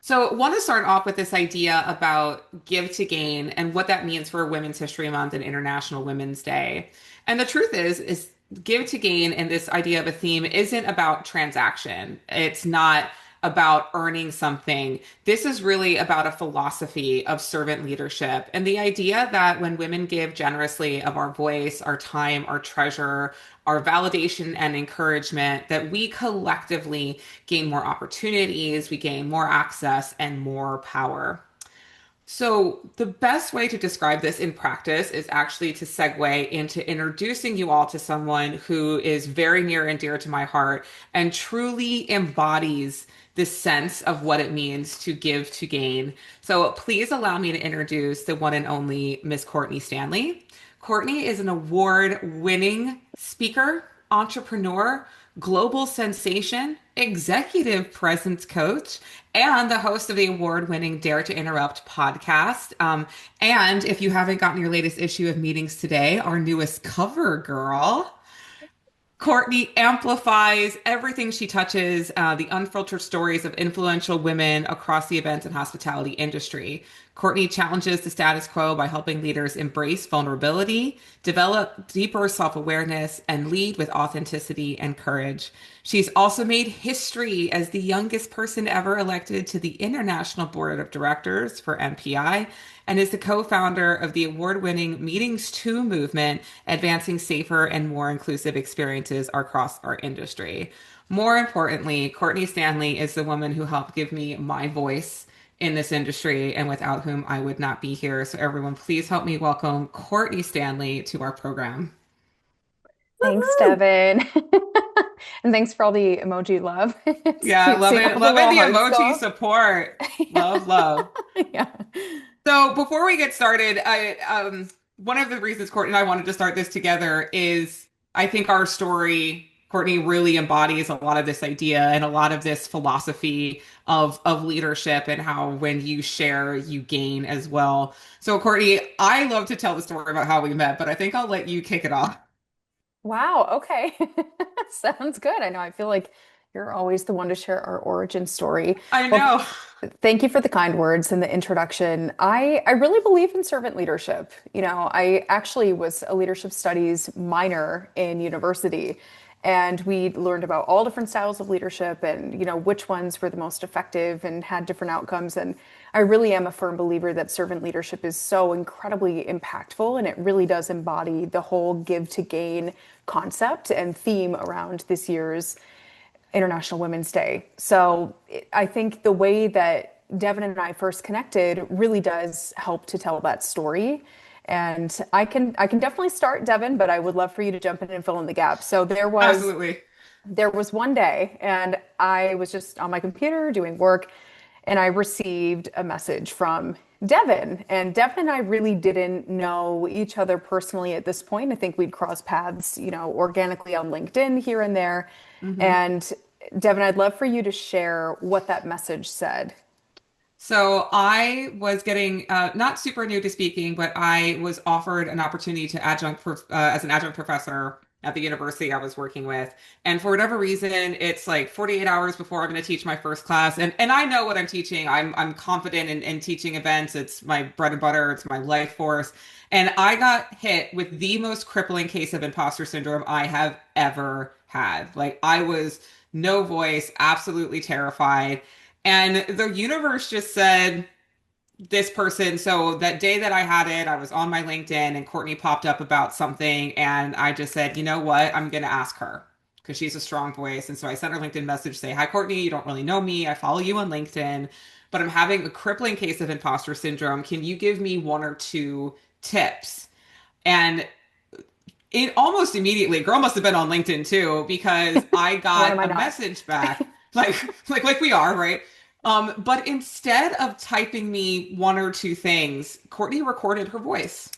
So, I want to start off with this idea about give to gain and what that means for Women's History Month and International Women's Day. And the truth is give to gain and this idea of a theme isn't about transaction. It's not about earning something. This is really about a philosophy of servant leadership and the idea that when women give generously of our voice, our time, our treasure, our validation and encouragement, that we collectively gain more opportunities, we gain more access and more power. So, the best way to describe this in practice is actually to segue into introducing you all to someone who is very near and dear to my heart and truly embodies the sense of what it means to give to gain. So, please allow me to introduce the one and only Miss Courtney Stanley. Courtney is an award-winning speaker, entrepreneur, global sensation, executive presence coach, and the host of the award-winning Dare to Interrupt podcast. And if you haven't gotten your latest issue of Meetings Today, our newest cover girl. Courtney amplifies everything she touches, the unfiltered stories of influential women across the events and hospitality industry. Courtney challenges the status quo by helping leaders embrace vulnerability, develop deeper self awareness, and lead with authenticity and courage. She's also made history as the youngest person ever elected to the International Board of Directors for MPI and is the co-founder of the award-winning Meetings 2 movement, advancing safer and more inclusive experiences across our industry. More importantly, Courtney Stanley is the woman who helped give me my voice in this industry and without whom I would not be here. So everyone, please help me welcome Courtney Stanley to our program. Thanks, Woohoo! Devin. And thanks for all the emoji love. It's Yeah, cute love seeing it. all the Love it. little The hearts emoji go. support. Yeah. Love, love. Yeah. So before we get started, one of the reasons Courtney and I wanted to start this together is I think our story, Courtney really embodies a lot of this idea and a lot of this philosophy of leadership and how when you share, you gain as well. So Courtney, I love to tell the story about how we met, but I think I'll let you kick it off. Wow. Okay. Sounds good. I know. I feel like you're always the one to share our origin story. I Well, know. thank you for the kind words and the introduction. I really believe in servant leadership. I actually was a leadership studies minor in university, and we learned about all different styles of leadership and, which ones were the most effective and had different outcomes. And I really am a firm believer that servant leadership is so incredibly impactful, and it really does embody the whole give to gain concept and theme around this year's International Women's Day. So I think the way that Devin and I first connected really does help to tell that story. And I can definitely start, Devin, but I would love for you to jump in and fill in the gaps. So Absolutely. there was one day, and I was just on my computer doing work, and I received a message from Devin. And Devin and I really didn't know each other personally at this point. I think we'd crossed paths, organically on LinkedIn here and there. Mhm. And Devin, I'd love for you to share what that message said. So I was getting not super new to speaking, but I was offered an opportunity to as an adjunct professor at the university I was working with. And for whatever reason, it's like 48 hours before I'm going to teach my first class. And I know what I'm teaching. I'm confident in teaching events. It's my bread and butter. It's my life force. And I got hit with the most crippling case of imposter syndrome I have ever had. Like I was no voice, absolutely terrified. And the universe just said, this person. So that day that I had it, I was on my LinkedIn and Courtney popped up about something. And I just said, you know what? I'm going to ask her because she's a strong voice. And so I sent her a LinkedIn message, say, hi, Courtney, you don't really know me. I follow you on LinkedIn, but I'm having a crippling case of imposter syndrome. Can you give me one or two tips? And it almost immediately, girl must have been on LinkedIn too, because I When got am I a not? message back, like we are, right? But instead of typing me one or two things, Courtney recorded her voice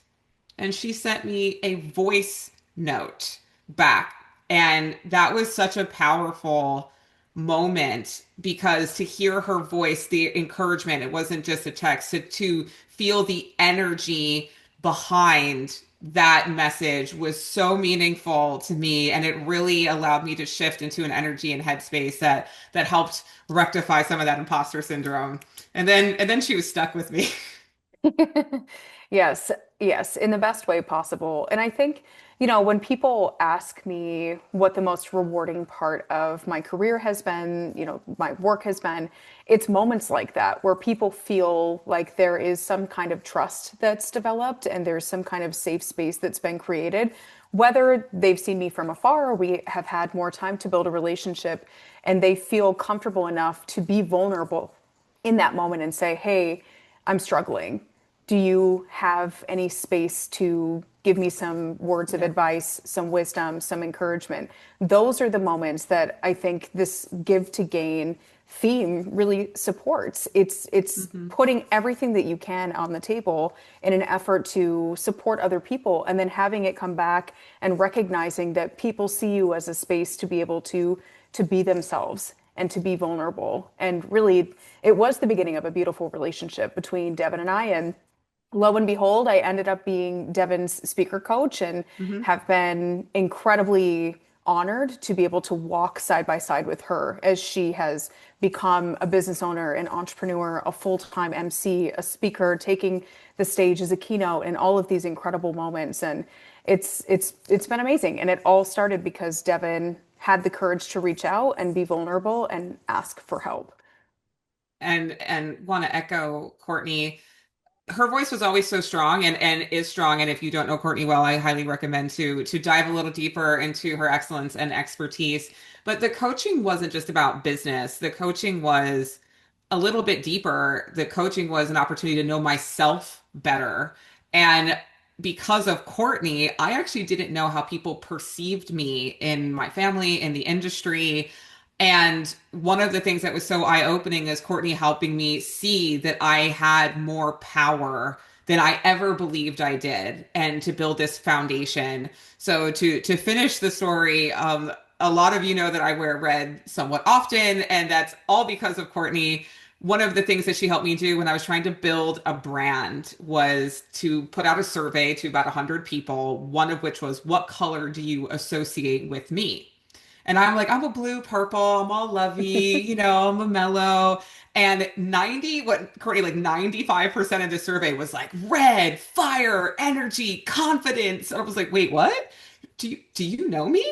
and she sent me a voice note back. And that was such a powerful moment because to hear her voice, the encouragement, it wasn't just a text, to feel the energy behind that message was so meaningful to me, and it really allowed me to shift into an energy and headspace that helped rectify some of that imposter syndrome. And then she was stuck with me. Yes, yes, in the best way possible. And I think, when people ask me what the most rewarding part of my career has been, my work has been, it's moments like that where people feel like there is some kind of trust that's developed and there's some kind of safe space that's been created. Whether they've seen me from afar or we have had more time to build a relationship and they feel comfortable enough to be vulnerable in that moment and say, hey, I'm struggling. Do you have any space to give me some words of Yeah. advice, some wisdom, some encouragement? Those are the moments that I think this give to gain theme really supports. It's Hmm. putting everything that you can on the table in an effort to support other people and then having it come back and recognizing that people see you as a space to be able to be themselves and to be vulnerable. And really, it was the beginning of a beautiful relationship between Devin and I. And lo and behold, I ended up being Devin's speaker coach and Hmm. have been incredibly honored to be able to walk side by side with her as she has become a business owner, an entrepreneur, a full-time MC, a speaker, taking the stage as a keynote and all of these incredible moments. And it's been amazing. And it all started because Devin had the courage to reach out and be vulnerable and ask for help. And want to echo Courtney. Her voice was always so strong and is strong. And if you don't know Courtney well, I highly recommend to dive a little deeper into her excellence and expertise. But the coaching wasn't just about business. The coaching was a little bit deeper. The coaching was an opportunity to know myself better. And because of Courtney, I actually didn't know how people perceived me in my family, in the industry. And one of the things that was so eye-opening is Courtney helping me see that I had more power than I ever believed I did, and to build this foundation. So to finish the story, a lot of you know that I wear red somewhat often, and that's all because of Courtney. One of the things that she helped me do when I was trying to build a brand was to put out a survey to about 100 people, one of which was, what color do you associate with me? And I'm like, I'm a blue, purple, I'm all lovey, I'm a mellow. And 90, what Courtney, like 95% of the survey was like red, fire, energy, confidence. And I was like, wait, what? Do you know me?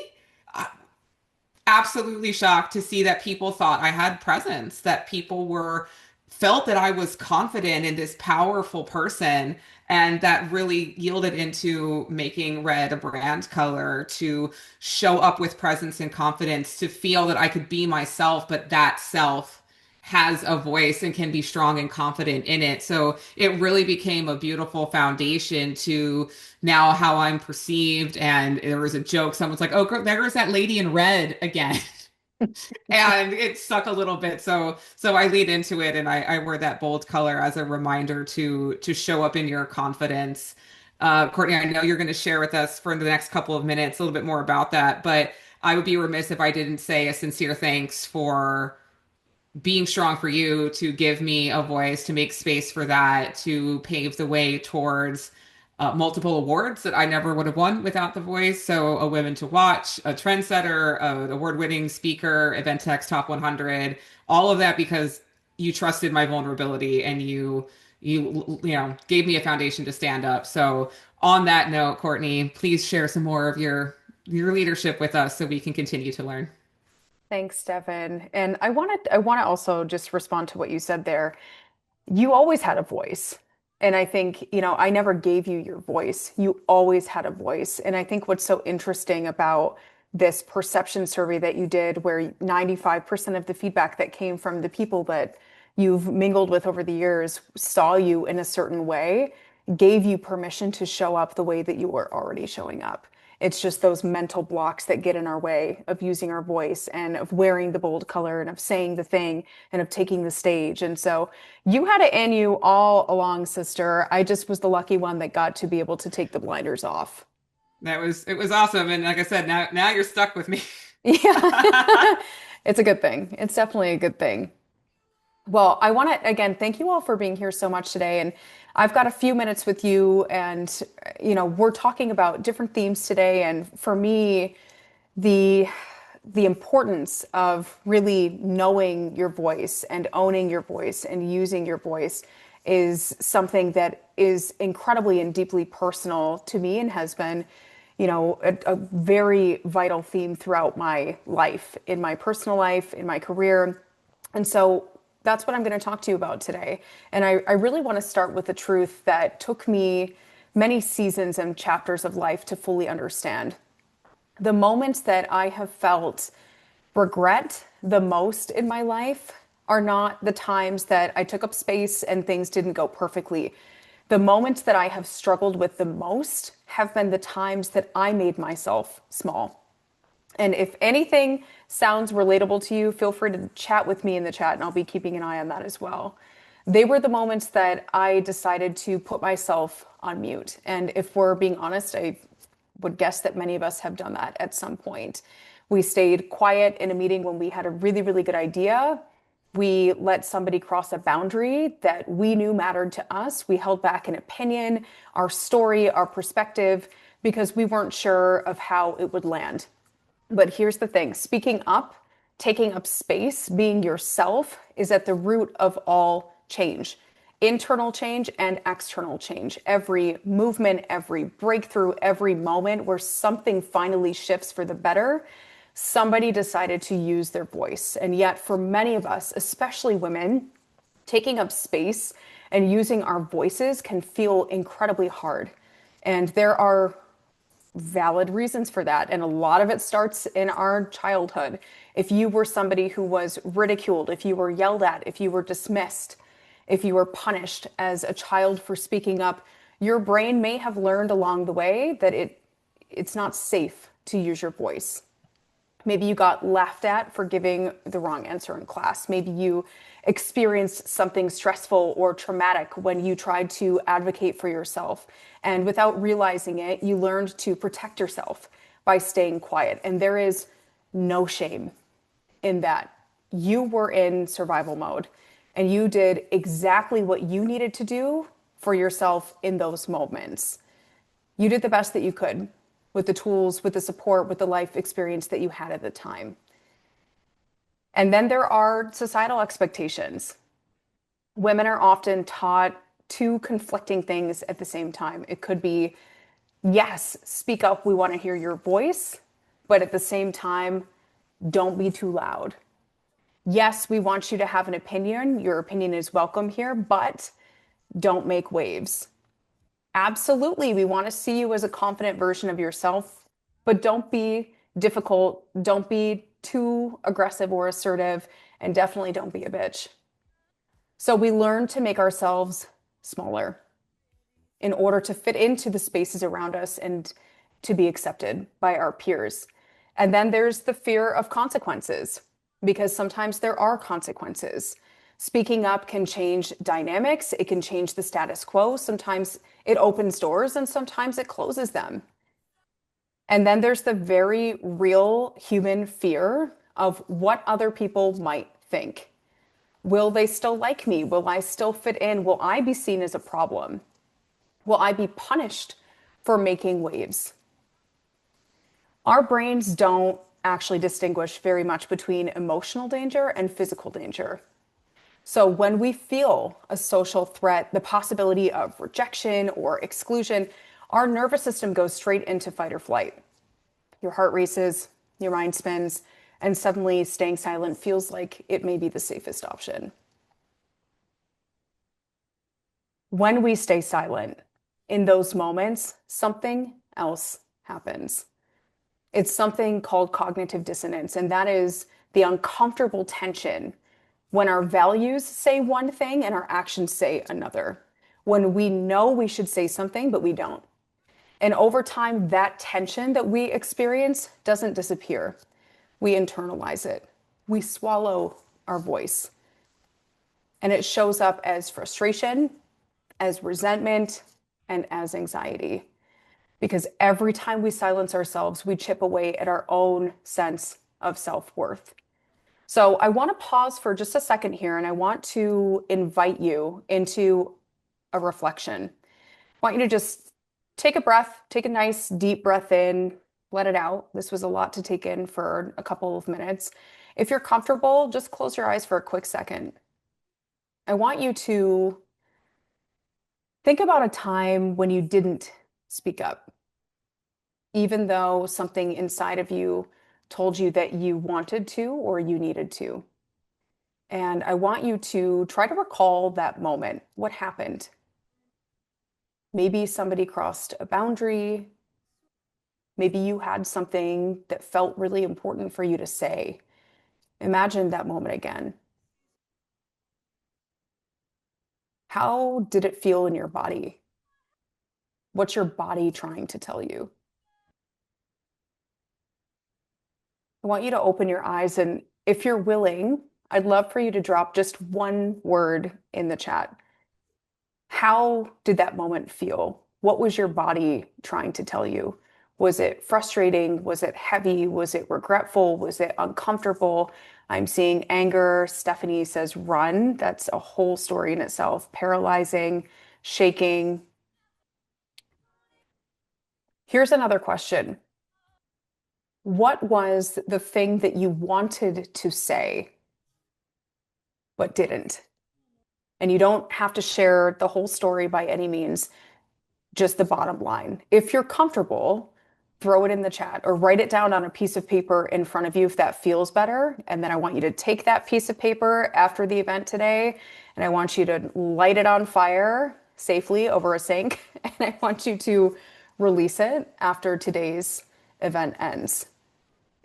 Absolutely shocked to see that people thought I had presence, that people were felt that I was confident in this powerful person. And that really yielded into making red a brand color to show up with presence and confidence, to feel that I could be myself, but that self has a voice and can be strong and confident in it. So it really became a beautiful foundation to now how I'm perceived. And there was a joke, someone's like, oh, there's that lady in red again. And it stuck a little bit. So I lead into it, and I wear that bold color as a reminder to show up in your confidence. Courtney, I know you're going to share with us for the next couple of minutes a little bit more about that, but I would be remiss if I didn't say a sincere thanks for being strong for you, to give me a voice, to make space for that, to pave the way towards multiple awards that I never would have won without the voice. So, a Women to Watch, a trendsetter, an award-winning speaker, Eventex Top 100, all of that because you trusted my vulnerability and you gave me a foundation to stand up. So, on that note, Courtney, please share some more of your leadership with us so we can continue to learn. Thanks, Devin. And I want to also just respond to what you said there. You always had a voice. And I think, I never gave you your voice. You always had a voice. And I think what's so interesting about this perception survey that you did, where 95% of the feedback that came from the people that you've mingled with over the years saw you in a certain way, gave you permission to show up the way that you were already showing up. It's just those mental blocks that get in our way of using our voice and of wearing the bold color and of saying the thing and of taking the stage. And so you had it in you all along, sister. I just was the lucky one that got to be able to take the blinders off. It was awesome. And like I said, now you're stuck with me. Yeah. It's a good thing. It's definitely a good thing. Well, I want to again thank you all for being here so much today. And I've got a few minutes with you, and we're talking about different themes today. And for me, the the importance of really knowing your voice and owning your voice and using your voice is something that is incredibly and deeply personal to me and has been, a very vital theme throughout my life, in my personal life, in my career. And so that's what I'm going to talk to you about today. And I really want to start with the truth that took me many seasons and chapters of life to fully understand. The moments that I have felt regret the most in my life are not the times that I took up space and things didn't go perfectly. The moments that I have struggled with the most have been the times that I made myself small. And if anything sounds relatable to you, feel free to chat with me in the chat, and I'll be keeping an eye on that as well. They were the moments that I decided to put myself on mute. And if we're being honest, I would guess that many of us have done that at some point. We stayed quiet in a meeting when we had a really, really good idea. We let somebody cross a boundary that we knew mattered to us. We held back an opinion, our story, our perspective, because we weren't sure of how it would land. But here's the thing, speaking up, taking up space, being yourself is at the root of all change, internal change and external change. Every movement, every breakthrough, every moment where something finally shifts for the better, somebody decided to use their voice. And yet, for many of us, especially women, taking up space and using our voices can feel incredibly hard. And there are valid reasons for that. And a lot of it starts in our childhood. If you were somebody who was ridiculed, if you were yelled at, if you were dismissed, if you were punished as a child for speaking up, your brain may have learned along the way that it's not safe to use your voice. Maybe you got laughed at for giving the wrong answer in class. Maybe you experienced something stressful or traumatic when you tried to advocate for yourself. And without realizing it, you learned to protect yourself by staying quiet. And there is no shame in that. You were in survival mode and you did exactly what you needed to do for yourself in those moments. You did the best that you could with the tools, with the support, with the life experience that you had at the time. And then there are societal expectations. Women are often taught two conflicting things at the same time. It could be, yes, speak up, we want to hear your voice, but at the same time, don't be too loud. Yes, we want you to have an opinion. Your opinion is welcome here, but don't make waves. Absolutely. We want to see you as a confident version of yourself, but don't be difficult. Don't be too aggressive or assertive, and definitely don't be a bitch. So we learn to make ourselves smaller in order to fit into the spaces around us and to be accepted by our peers. And then there's the fear of consequences, because sometimes there are consequences. Speaking up can change dynamics, it can change the status quo. Sometimes it opens doors and sometimes it closes them. And then there's the very real human fear of what other people might think. Will they still like me? Will I still fit in? Will I be seen as a problem? Will I be punished for making waves? Our brains don't actually distinguish very much between emotional danger and physical danger. So when we feel a social threat, the possibility of rejection or exclusion, our nervous system goes straight into fight or flight. Your heart races, your mind spins, and suddenly staying silent feels like it may be the safest option. When we stay silent, in those moments, something else happens. It's something called cognitive dissonance, and that is the uncomfortable tension when our values say one thing and our actions say another. When we know we should say something, but we don't. And over time, that tension that we experience doesn't disappear. We internalize it. We swallow our voice. And it shows up as frustration, as resentment, and as anxiety. Because every time we silence ourselves, we chip away at our own sense of self worth. So I want to pause for just a second here and I want to invite you into a reflection. I want you to just take a breath, take a nice deep breath in, let it out. This was a lot to take in for a couple of minutes. If you're comfortable, just close your eyes for a quick second. I want you to think about a time when you didn't speak up, even though something inside of you told you that you wanted to or you needed to. And I want you to try to recall that moment. What happened? Maybe somebody crossed a boundary. Maybe you had something that felt really important for you to say. Imagine that moment again. How did it feel in your body? What's your body trying to tell you? I want you to open your eyes, and if you're willing, I'd love for you to drop just one word in the chat. How did that moment feel? What was your body trying to tell you? Was it frustrating? Was it heavy? Was it regretful? Was it uncomfortable? I'm seeing anger. Stephanie says run. That's a whole story in itself. Paralyzing, shaking. Here's another question. What was the thing that you wanted to say but didn't? And you don't have to share the whole story by any means, just the bottom line. If you're comfortable, throw it in the chat or write it down on a piece of paper in front of you if that feels better. And then I want you to take that piece of paper after the event today and I want you to light it on fire safely over a sink. And I want you to release it after today's event ends.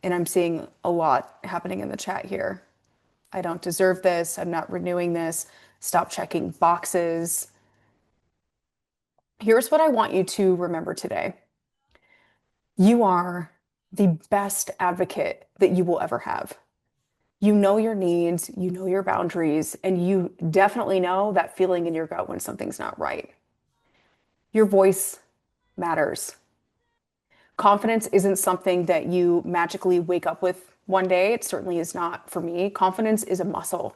And I'm seeing a lot happening in the chat here. I don't deserve this. I'm not renewing this. Stop checking boxes. Here's what I want you to remember today. You are the best advocate that you will ever have. You know your needs, you know your boundaries, and you definitely know that feeling in your gut when something's not right. Your voice matters. Confidence isn't something that you magically wake up with one day. It certainly is not for me. Confidence is a muscle.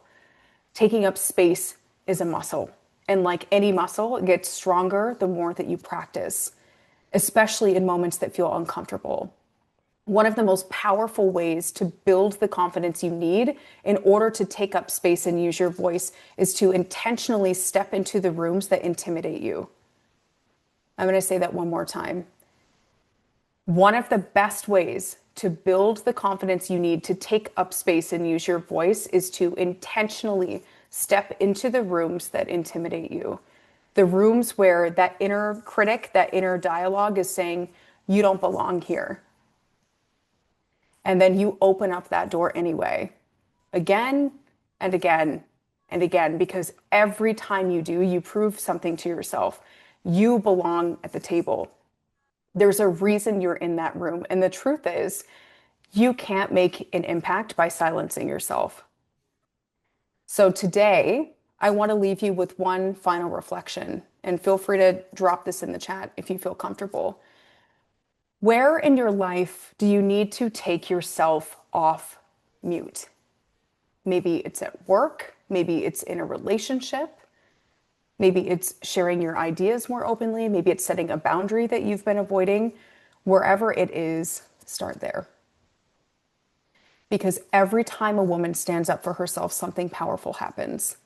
Taking up space is a muscle. And like any muscle, it gets stronger the more that you practice, especially in moments that feel uncomfortable. One of the most powerful ways to build the confidence you need in order to take up space and use your voice is to intentionally step into the rooms that intimidate you. I'm going to say that one more time. One of the best ways to build the confidence you need to take up space and use your voice is to intentionally step into the rooms that intimidate you. The rooms where that inner critic, that inner dialogue is saying, you don't belong here. And then you open up that door anyway, again and again and again, because every time you do, you prove something to yourself. You belong at the table. There's a reason you're in that room. And the truth is, you can't make an impact by silencing yourself. So today, I want to leave you with one final reflection. And feel free to drop this in the chat if you feel comfortable. Where in your life do you need to take yourself off mute? Maybe it's at work, maybe it's in a relationship, maybe it's sharing your ideas more openly, maybe it's setting a boundary that you've been avoiding. Wherever it is, start there. Because every time a woman stands up for herself, something powerful happens.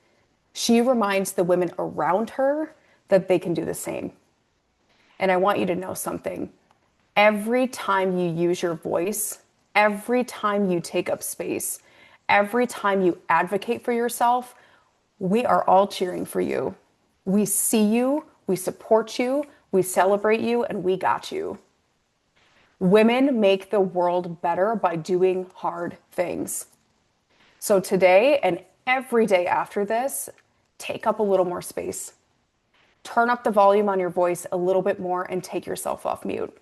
She reminds the women around her that they can do the same. And I want you to know something. Every time you use your voice, every time you take up space, every time you advocate for yourself, we are all cheering for you. We see you, we support you, we celebrate you, and we got you. Women make the world better by doing hard things. So today and every day after this, take up a little more space. Turn up the volume on your voice a little bit more and take yourself off mute.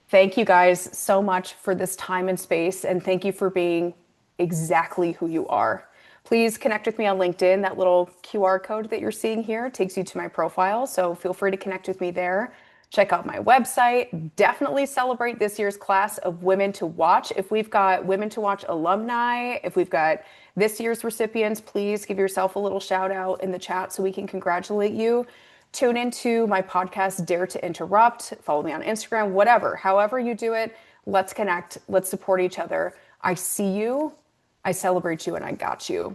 Thank you guys so much for this time and space, and thank you for being exactly who you are. Please connect with me on LinkedIn. That little QR code that you're seeing here takes you to my profile, so feel free to connect with me there. Check out my website. Definitely celebrate this year's class of Women to Watch. If we've got Women to Watch alumni, if we've got this year's recipients, please give yourself a little shout out in the chat so we can congratulate you. Tune into my podcast, Dare to Interrupt. Follow me on Instagram, whatever. However you do it, let's connect. Let's support each other. I see you, I celebrate you, and I got you.